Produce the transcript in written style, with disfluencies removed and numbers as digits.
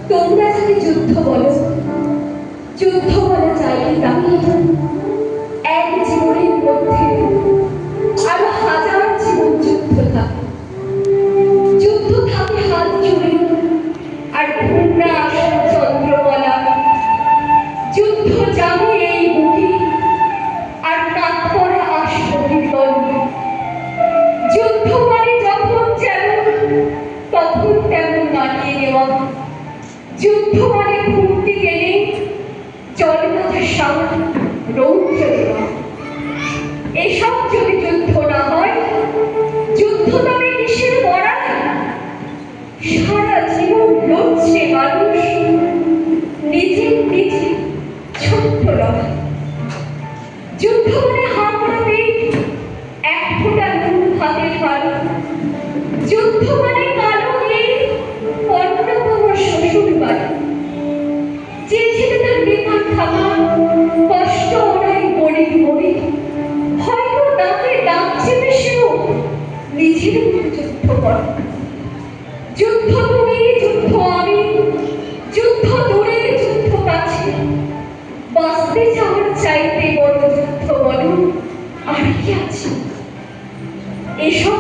তোমরা যদি যুদ্ধ বলো, যুদ্ধ বলা চাইলে তাকে এক জীবনের মধ্যে আরো হাজার জীবন যুদ্ধ থাকে। যুদ্ধ থাকে হাত জুড়ে আর ঘূর্ণা আসন চন্দ্রমালা। যুদ্ধ যাবে এই বুকে আর কাত করা আশ্রমের গল্প। যুদ্ধ মানে যখন যেমন তখন তেমন মানিয়ে নেওয়া। যুদ্ধ মানে ঘুরতে গেলে জলপথের সামনে রৌদ্র দেওয়া। এসব যদি যুদ্ধ না হয়, যুদ্ধ তবে কিসের মরা? সারা জীবন লড়ছে মানুষ নিজে নিজে ছোট্ট লড়াই। যুদ্ধ মানে হামড়া পেট, এক ফোঁটা নুন হাতের কালো। যুদ্ধ মানে কালো এই অন্যতম শ্বশুর বাড়ি। যে ছেলে তার বেকার থাকা কষ্ট ওরাই গরিব গরিব, হয়তো দাঁতে দাঁত চেপে সেও নিজের মতো যুদ্ধ করে। যুদ্ধ তুমি, যুদ্ধ আমি, যুদ্ধ দূরে, যুদ্ধ কাছে। বাঁচতে যাওয়ার চাইতে বড় যুদ্ধ বলো আর কি আছে? এসব